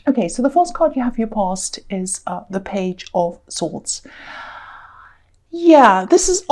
Okay, so the first card you have for your past is the Page of Swords. Yeah, this is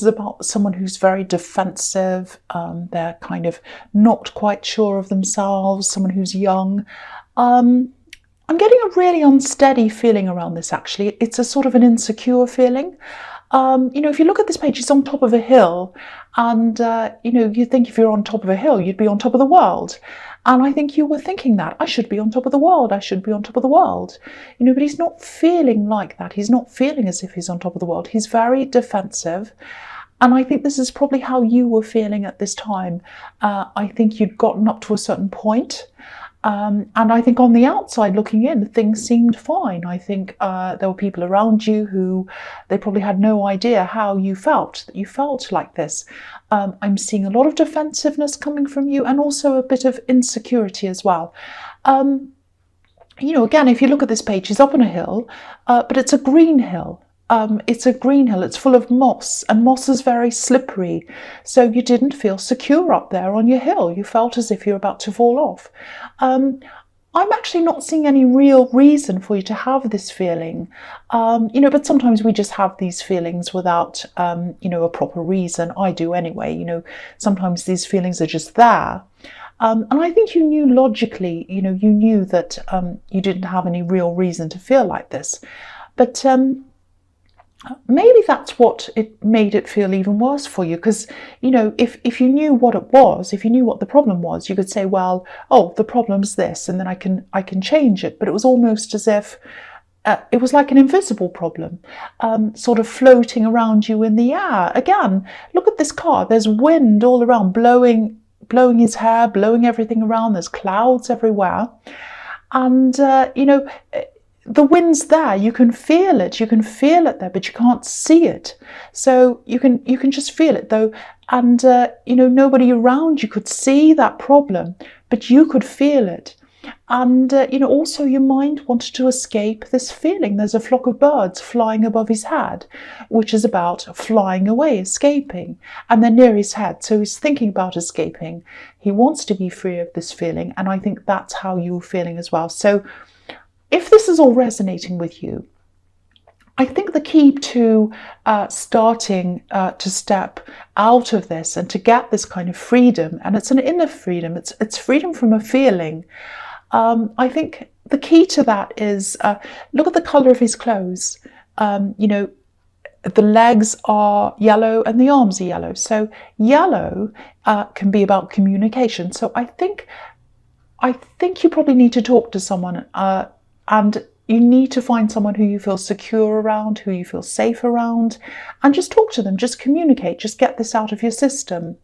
about someone who's very defensive. They're kind of not quite sure of themselves, someone who's young. I'm getting a really unsteady feeling around this, actually. It's a sort of an insecure feeling. If you look at this page, it's on top of a hill, and you think if you're on top of a hill, you'd be on top of the world. And I think you were thinking that I should be on top of the world. I should be on top of the world. But he's not feeling like that. He's not feeling as if he's on top of the world. He's very defensive. And I think this is probably how you were feeling at this time. I think you'd gotten up to a certain point. And I think on the outside looking in, things seemed fine. I think there were people around you who they probably had no idea how you felt, that you felt like this. I'm seeing a lot of defensiveness coming from you, and also a bit of insecurity as well. Again, if you look at this page, he's up on a hill, but it's a green hill. It's a green hill, it's full of moss, and moss is very slippery. So you didn't feel secure up there on your hill. You felt as if you were about to fall off. I'm actually not seeing any real reason for you to have this feeling. But sometimes we just have these feelings without, a proper reason. I do anyway. Sometimes these feelings are just there. And I think you knew logically, you knew that you didn't have any real reason to feel like this. But maybe that's what it made it feel even worse for you, because if you knew what it was, if you knew what the problem was, you could say, well, oh, the problem's this, and then I can change it. But it was almost as if it was like an invisible problem, sort of floating around you in the air. Again, look at this card. There's wind all around, blowing his hair, blowing everything around. There's clouds everywhere, and the wind's there. You can feel it there, but you can't see it. So you can just feel it though. And nobody around you could see that problem, but you could feel it. And also your mind wanted to escape this feeling. There's a flock of birds flying above his head, which is about flying away, escaping, and they're near his head, so he's thinking about escaping. He wants to be free of this feeling, and I think that's how you were feeling as well. So if this is all resonating with you, I think the key to starting to step out of this and to get this kind of freedom, and it's an inner freedom, it's freedom from a feeling. I think the key to that is look at the colour of his clothes. The legs are yellow and the arms are yellow. So yellow can be about communication. So I think you probably need to talk to someone. And you need to find someone who you feel secure around, who you feel safe around, and just talk to them, just communicate, just get this out of your system.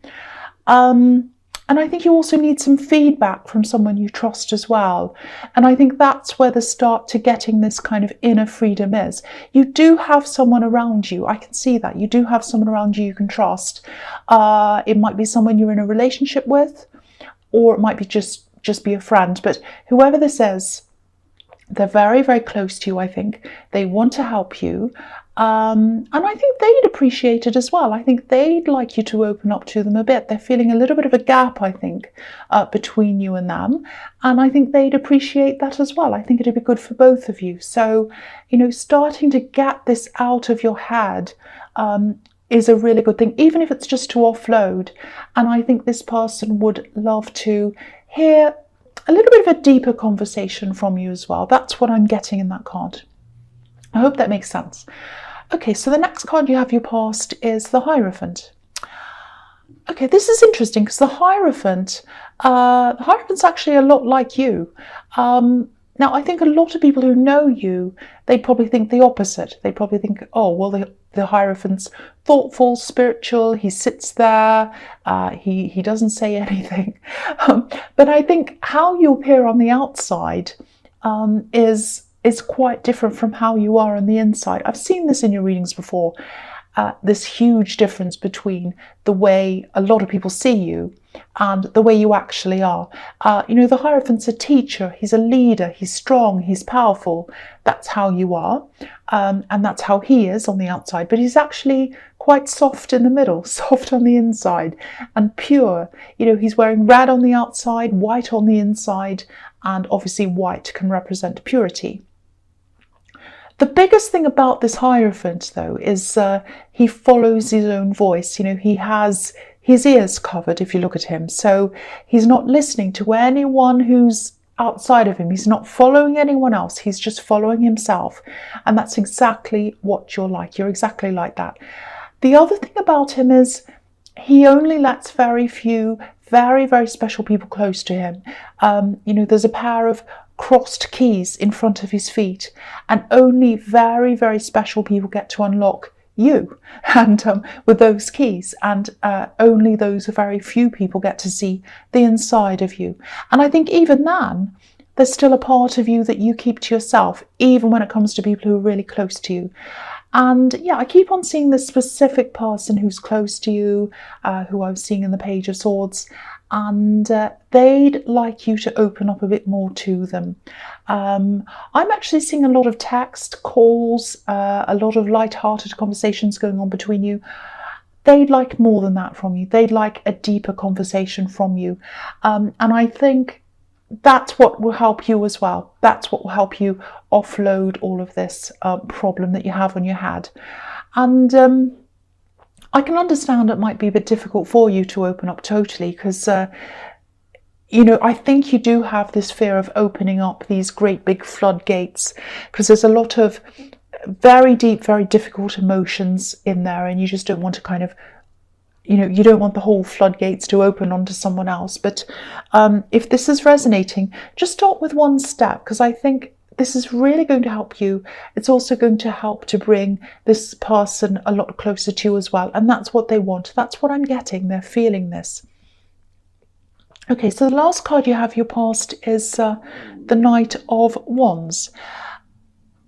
And I think you also need some feedback from someone you trust as well. And I think that's where the start to getting this kind of inner freedom is. You do have someone around you. I can see that. You do have someone around you can trust. It might be someone you're in a relationship with, or it might be just be a friend. But whoever this is, they're very, very close to you, I think. They want to help you. And I think they'd appreciate it as well. I think they'd like you to open up to them a bit. They're feeling a little bit of a gap, I think, between you and them. And I think they'd appreciate that as well. I think it'd be good for both of you. So, starting to get this out of your head is a really good thing, even if it's just to offload. And I think this person would love to hear a little bit of a deeper conversation from you as well. That's what I'm getting in that card. I hope that makes sense. Okay, so the next card you have your past is the Hierophant. Okay, this is interesting because the Hierophant's actually a lot like you. Now, I think a lot of people who know you, they probably think the opposite. They probably think, oh, well, the Hierophant's thoughtful, spiritual, he sits there, he doesn't say anything. But I think how you appear on the outside is quite different from how you are on the inside. I've seen this in your readings before, this huge difference between the way a lot of people see you and the way you actually are. The Hierophant's a teacher, he's a leader, he's strong, he's powerful. That's how you are, and that's how he is on the outside. But he's actually quite soft in the middle, soft on the inside, and pure. He's wearing red on the outside, white on the inside, and obviously white can represent purity. The biggest thing about this Hierophant, though, is he follows his own voice. You know, he has his ears covered if you look at him. So he's not listening to anyone who's outside of him. He's not following anyone else. He's just following himself. And that's exactly what you're like. You're exactly like that. The other thing about him is he only lets very few, very, very special people close to him. You know, there's a pair of crossed keys in front of his feet, and only very, very special people get to unlock you and with those keys, and only those very few people get to see the inside of you. And I think even then there's still a part of you that you keep to yourself, even when it comes to people who are really close to you. And yeah, I keep on seeing this specific person who's close to you, who I was seeing in the Page of Swords, and they'd like you to open up a bit more to them. I'm actually seeing a lot of text, calls, a lot of light-hearted conversations going on between you. They'd like more than that from you. They'd like a deeper conversation from you. And I think that's what will help you as well. That's what will help you offload all of this problem that you have on your head. And I can understand it might be a bit difficult for you to open up totally, because you know, I think you do have this fear of opening up these great big floodgates, because there's a lot of very deep, very difficult emotions in there, and you just don't want to kind of, you know, you don't want the whole floodgates to open onto someone else. But if this is resonating, just start with one step, because I think this is really going to help you. It's also going to help to bring this person a lot closer to you as well. And that's what they want. That's what I'm getting. They're feeling this. Okay, so the last card you have, your past, is the Knight of Wands.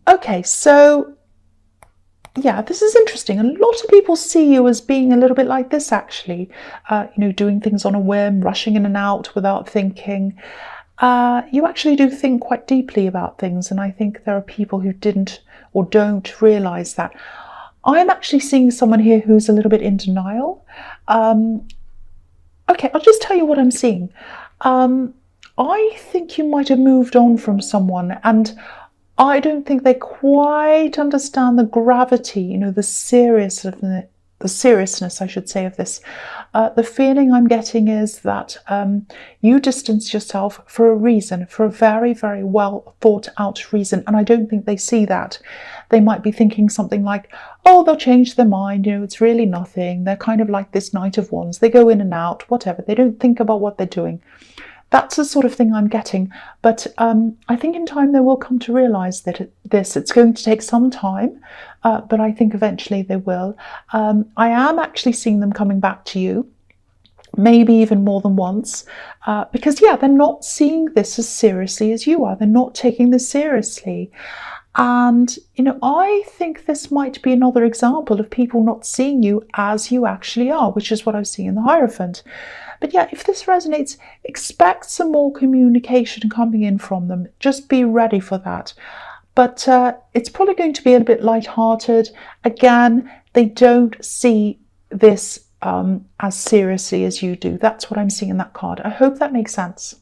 Okay, so yeah, this is interesting. A lot of people see you as being a little bit like this, actually. You know, doing things on a whim, rushing in and out without thinking. You actually do think quite deeply about things, and I think there are people who didn't or don't realise that. I'm actually seeing someone here who's a little bit in denial. Okay, I'll just tell you what I'm seeing. I think you might have moved on from someone, and I don't think they quite understand the gravity, you know, the seriousness, I should say, of this. The feeling I'm getting is that you distance yourself for a reason, for a very, very well thought out reason. And I don't think they see that. They might be thinking something like, oh, they'll change their mind, you know, it's really nothing. They're kind of like this Knight of Wands. They go in and out, whatever. They don't think about what they're doing. That's the sort of thing I'm getting. But I think in time they will come to realise that it's going to take some time, but I think eventually they will. I am actually seeing them coming back to you, maybe even more than once, because, yeah, they're not seeing this as seriously as you are. They're not taking this seriously. And, you know, I think this might be another example of people not seeing you as you actually are, which is what I was seeing in the Hierophant. But yeah, if this resonates, expect some more communication coming in from them. Just be ready for that. But it's probably going to be a bit light-hearted. Again, they don't see this as seriously as you do. That's what I'm seeing in that card. I hope that makes sense.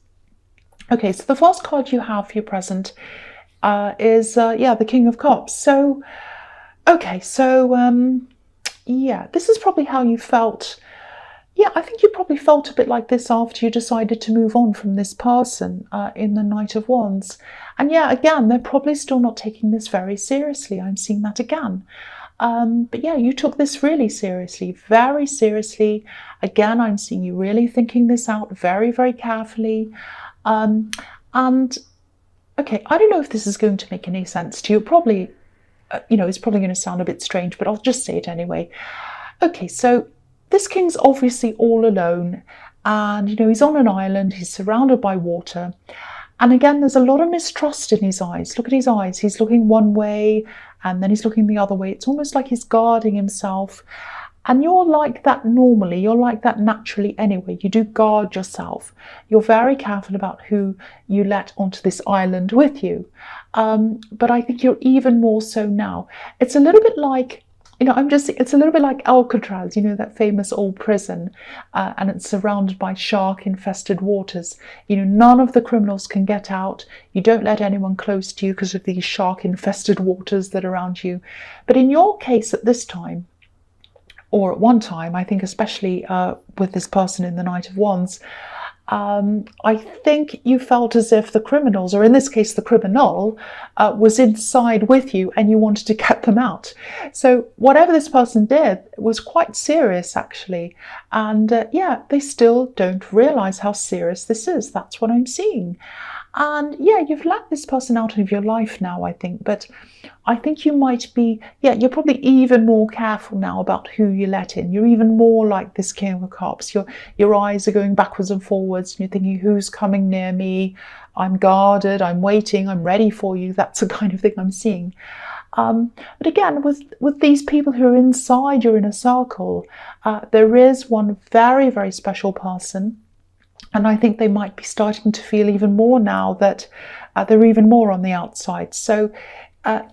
Okay, so the first card you have for your present is, yeah, the King of Cups. So, okay, so, yeah, this is probably how you felt. Yeah, I think you probably felt a bit like this after you decided to move on from this person in the Knight of Wands. And yeah, again, they're probably still not taking this very seriously. I'm seeing that again. But yeah, you took this really seriously, very seriously. Again, I'm seeing you really thinking this out very, very carefully. And okay, I don't know if this is going to make any sense to you. Probably, you know, it's probably going to sound a bit strange, but I'll just say it anyway. Okay, so this king's obviously all alone, and, you know, he's on an island, he's surrounded by water. And again, there's a lot of mistrust in his eyes. Look at his eyes. He's looking one way and then he's looking the other way. It's almost like he's guarding himself. And you're like that normally. You're like that naturally anyway. You do guard yourself. You're very careful about who you let onto this island with you. But I think you're even more so now. It's a little bit like, it's a little bit like Alcatraz, that famous old prison, and it's surrounded by shark-infested waters. None of the criminals can get out. You don't let anyone close to you because of these shark-infested waters that are around you. But in your case at this time, or at one time, I think especially with this person in the Knight of Wands, I think you felt as if the criminals, or in this case the criminal, was inside with you and you wanted to get them out. So whatever this person did was quite serious, actually. And yeah, they still don't realise how serious this is. That's what I'm seeing. And yeah, you've let this person out of your life now, I think. But I think you might be, you're probably even more careful now about who you let in. You're even more like this King of Cups. Your eyes are going backwards and forwards, and you're thinking, who's coming near me? I'm guarded, I'm waiting, I'm ready for you. That's the kind of thing I'm seeing. But again, with these people who are inside your inner circle, there is one very, very special person. And I think they might be starting to feel even more now that they're even more on the outside. So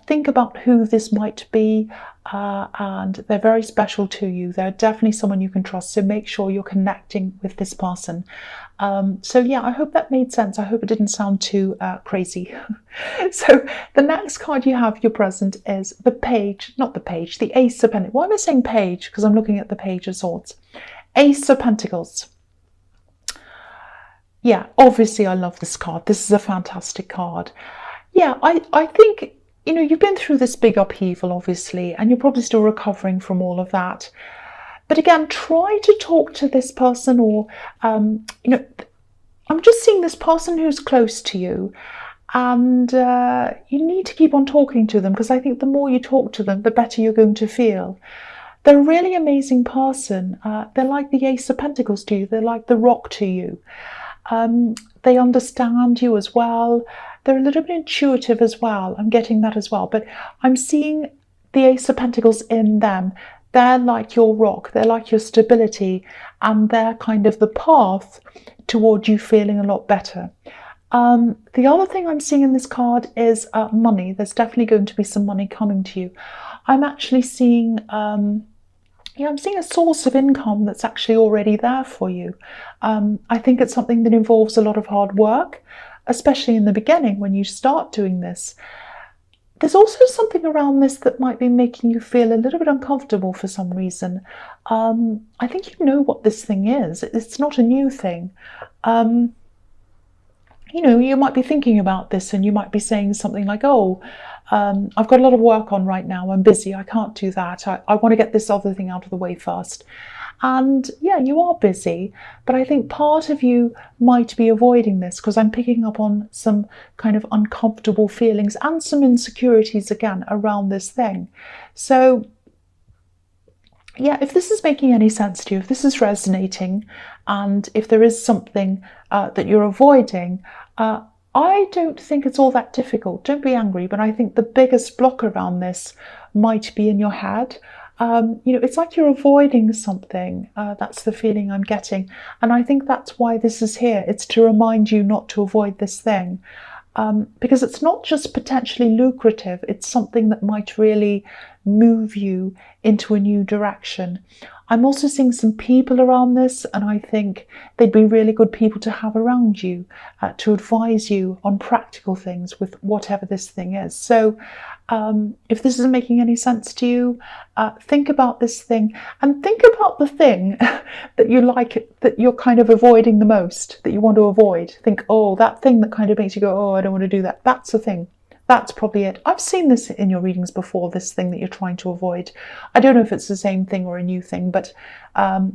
think about who this might be, and they're very special to you. They're definitely someone you can trust. So make sure you're connecting with this person. So yeah, I hope that made sense. I hope it didn't sound too crazy. So the next card you have, your present, is the Page, not the Page, the Ace of Pentacles. Why am I saying Page? Because I'm looking at the Page of Swords. Ace of Pentacles. Yeah, obviously I love this card. This is a fantastic card. Yeah, I think, you've been through this big upheaval, obviously, and you're probably still recovering from all of that. But again, try to talk to this person, or, I'm just seeing this person who's close to you, and you need to keep on talking to them, because I think the more you talk to them, the better you're going to feel. They're a really amazing person. They're like the Ace of Pentacles to you. They're like the Rock to you. They understand you as well. They're a little bit intuitive as well. I'm getting that as well. But I'm seeing the Ace of Pentacles in them. They're like your rock. They're like your stability. And they're kind of the path toward you feeling a lot better. The other thing I'm seeing in this card is money. There's definitely going to be some money coming to you. I'm actually seeing... I'm seeing a source of income that's actually already there for you. I think it's something that involves a lot of hard work, especially in the beginning when you start doing this. There's also something around this that might be making you feel a little bit uncomfortable for some reason. I think you know what this thing is. It's not a new thing. You might be thinking about this and you might be saying something like, I've got a lot of work on right now. I'm busy. I can't do that. I want to get this other thing out of the way first. And yeah, you are busy, but I think part of you might be avoiding this because I'm picking up on some kind of uncomfortable feelings and some insecurities again around this thing. So yeah, if this is making any sense to you, if this is resonating, and if there is something that you're avoiding, I don't think it's all that difficult. Don't be angry, but I think the biggest block around this might be in your head. It's like you're avoiding something. That's the feeling I'm getting. And I think that's why this is here. It's to remind you not to avoid this thing. Because it's not just potentially lucrative, it's something that might really move you into a new direction. I'm also seeing some people around this, and I think they'd be really good people to have around you to advise you on practical things with whatever this thing is. So if this isn't making any sense to you, think about this thing, and think about the thing that you like, that you're kind of avoiding the most, that you want to avoid. Think, oh, that thing that kind of makes you go, oh, I don't want to do that. That's the thing. That's probably it. I've seen this in your readings before, this thing that you're trying to avoid. I don't know if it's the same thing or a new thing, but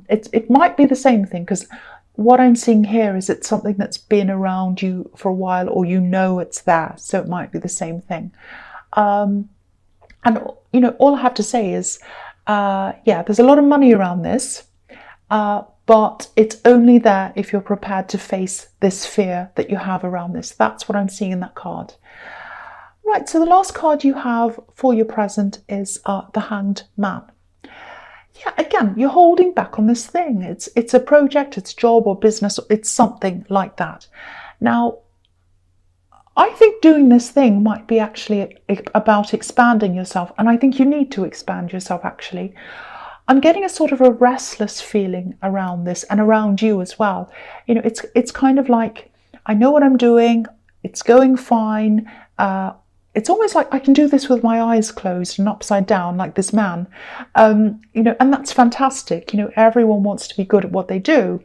it might be the same thing, because what I'm seeing here is it's something that's been around you for a while, or it's there, so it might be the same thing. And all I have to say is, there's a lot of money around this, but it's only there if you're prepared to face this fear that you have around this. That's what I'm seeing in that card. Right, so the last card you have for your present is the Hanged Man. Yeah, again, you're holding back on this thing. It's a project, it's a job or business, it's something like that. Now, I think doing this thing might be actually about expanding yourself, and I think you need to expand yourself actually. I'm getting a sort of a restless feeling around this and around you as well. You know, it's kind of like, I know what I'm doing, it's going fine. It's almost like I can do this with my eyes closed and upside down, like this man. You know, and that's fantastic. You know, everyone wants to be good at what they do.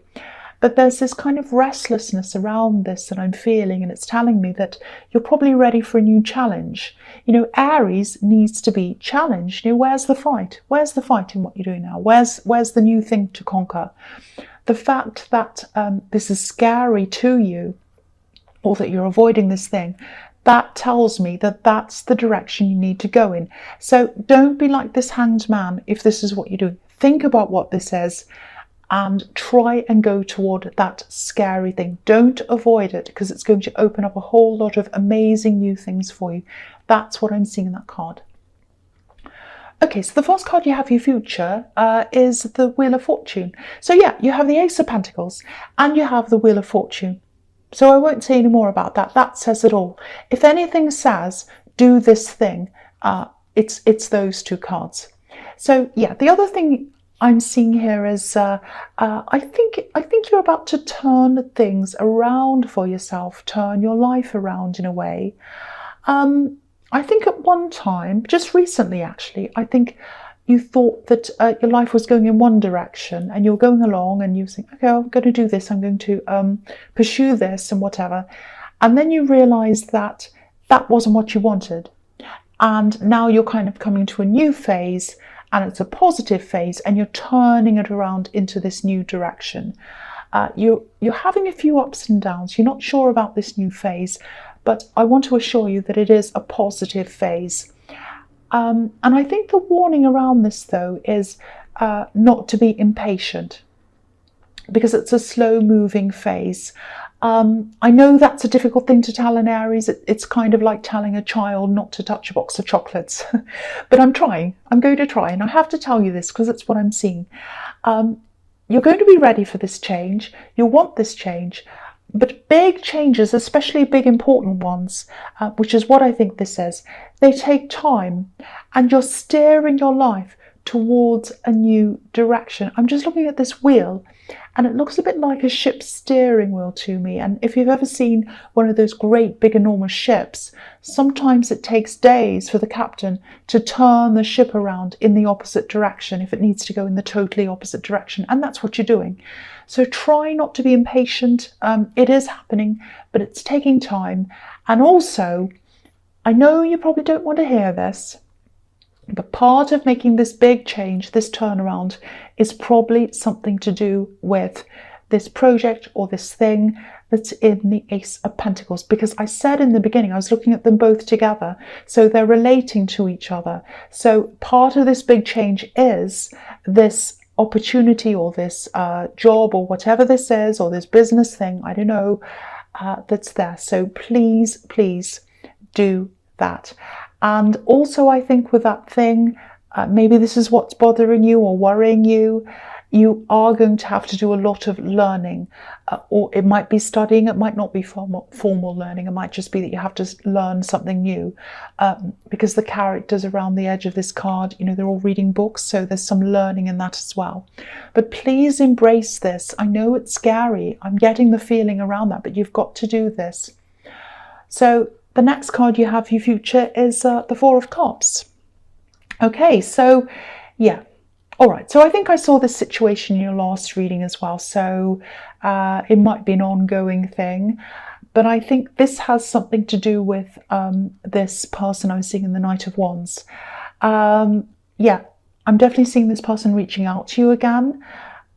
But there's this kind of restlessness around this that I'm feeling, and it's telling me that you're probably ready for a new challenge. You know, Aries needs to be challenged. You know, where's the fight? Where's the fight in what you're doing now? Where's the new thing to conquer? The fact that this is scary to you, or that you're avoiding this thing, that tells me that that's the direction you need to go in. So don't be like this hanged man if this is what you're doing. Think about what this is and try and go toward that scary thing. Don't avoid it, because it's going to open up a whole lot of amazing new things for you. That's what I'm seeing in that card. Okay, so the first card you have for your future is the Wheel of Fortune. So yeah, you have the Ace of Pentacles and you have the Wheel of Fortune. So I won't say any more about that. That says it all. If anything says do this thing, it's those two cards. So yeah, the other thing I'm seeing here is I think you're about to turn things around for yourself, turn your life around in a way. I think at one time, just recently actually, I think you thought that your life was going in one direction, and you're going along and you think, okay, I'm going to do this, I'm going to pursue this and whatever. And then you realised that that wasn't what you wanted. And now you're kind of coming to a new phase, and it's a positive phase, and you're turning it around into this new direction. You're having a few ups and downs. You're not sure about this new phase, but I want to assure you that it is a positive phase. And I think the warning around this, though, is not to be impatient, because it's a slow-moving phase. I know that's a difficult thing to tell an Aries. It's kind of like telling a child not to touch a box of chocolates. But I'm trying. I'm going to try. And I have to tell you this because it's what I'm seeing. You're going to be ready for this change. You want this change. But big changes, especially big important ones, which is what I think this is, they take time. And you're steering your life towards a new direction. I'm just looking at this wheel, and it looks a bit like a ship's steering wheel to me. And if you've ever seen one of those great big enormous ships, sometimes it takes days for the captain to turn the ship around in the opposite direction if it needs to go in the totally opposite direction. And that's what you're doing. So try not to be impatient. It is happening, but it's taking time. And also, I know you probably don't want to hear this, but part of making this big change, this turnaround, is probably something to do with this project or this thing that's in the Ace of Pentacles. Because I said in the beginning, I was looking at them both together. So they're relating to each other. So part of this big change is this opportunity or this job or whatever this is, or this business thing, I don't know, that's there. So please, please do that. And also, I think with that thing, maybe this is what's bothering you or worrying you, you are going to have to do a lot of learning, or it might be studying, it might not be formal learning, it might just be that you have to learn something new, because the characters around the edge of this card, you know, they're all reading books, so there's some learning in that as well. But please embrace this. I know it's scary, I'm getting the feeling around that, but you've got to do this. So the next card you have for your future is the Four of Cups. Okay, so yeah. All right, so I think I saw this situation in your last reading as well. So it might be an ongoing thing, but I think this has something to do with this person I was seeing in the Knight of Wands. Yeah, I'm definitely seeing this person reaching out to you again.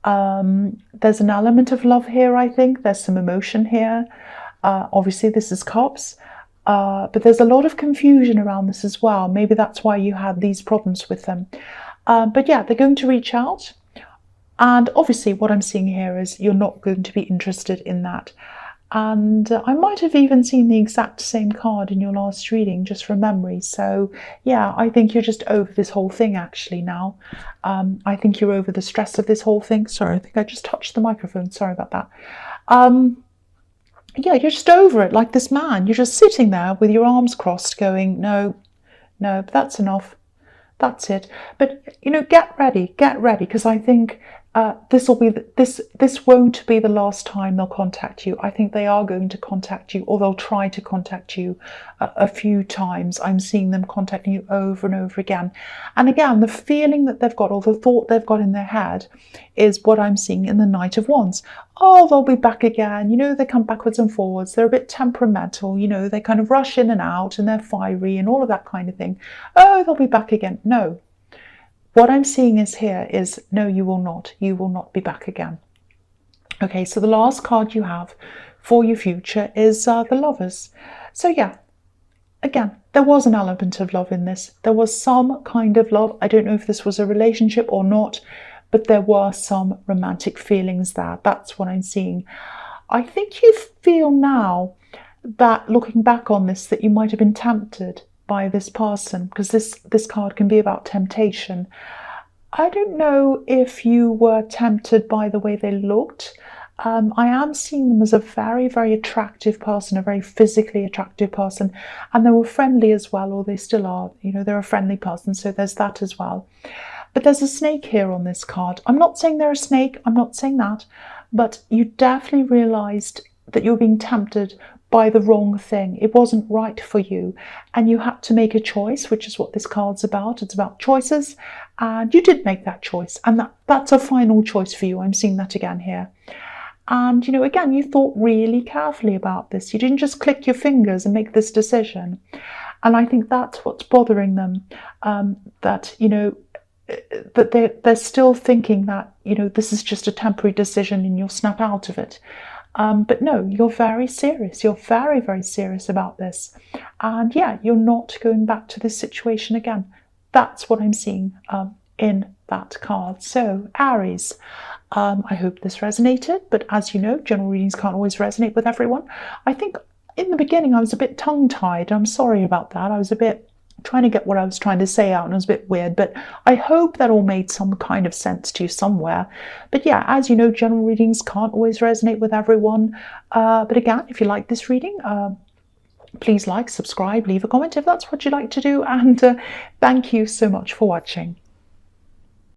There's an element of love here, I think. There's some emotion here. Obviously, this is Cups. But there's a lot of confusion around this as well. Maybe that's why you had these problems with them. But yeah, they're going to reach out. And obviously what I'm seeing here is you're not going to be interested in that. And I might have even seen the exact same card in your last reading, just from memory. So yeah, I think you're just over this whole thing actually now. I think you're over the stress of this whole thing. Sorry, I think I just touched the microphone. Sorry about that. yeah, you're just over it, like this man. You're just sitting there with your arms crossed going, no, no, that's enough. That's it. But get ready, because I think this will be this won't be the last time they'll contact you. I think they are going to contact you, or they'll try to contact you a few times. I'm seeing them contacting you over and over again. And again, the feeling that they've got, or the thought they've got in their head, is what I'm seeing in the Knight of Wands. Oh, they'll be back again. They come backwards and forwards. They're a bit temperamental. They kind of rush in and out, and they're fiery and all of that kind of thing. Oh, they'll be back again. No. What I'm seeing is no, you will not. You will not be back again. Okay, so the last card you have for your future is the Lovers. So yeah, again, there was an element of love in this. There was some kind of love. I don't know if this was a relationship or not, but there were some romantic feelings there. That's what I'm seeing. I think you feel now that, looking back on this, that you might have been tempted by this person, because this card can be about temptation. I don't know if you were tempted by the way they looked. I am seeing them as a very, very attractive person, a very physically attractive person, and they were friendly as well, or they still are. They're a friendly person, so there's that as well. But there's a snake here on this card. I'm not saying they're a snake, I'm not saying that, but you definitely realised that you were being tempted by the wrong thing. It wasn't right for you, and you had to make a choice, which is what this card's about. It's about choices, and you did make that choice, and that's a final choice for you. I'm seeing that again here. And again, you thought really carefully about this. You didn't just click your fingers and make this decision. And I think that's what's bothering them, that they're still thinking that this is just a temporary decision and you'll snap out of it. But no, you're very serious. You're very, very serious about this. And yeah, you're not going back to this situation again. That's what I'm seeing in that card. So, Aries, I hope this resonated. But as you know, general readings can't always resonate with everyone. I think in the beginning I was a bit tongue-tied. I'm sorry about that. I was a bit trying to get what I was trying to say out, and it was a bit weird, but I hope that all made some kind of sense to you somewhere. But yeah, as you know, general readings can't always resonate with everyone. But again, if you like this reading, please like, subscribe, leave a comment if that's what you'd like to do, and thank you so much for watching.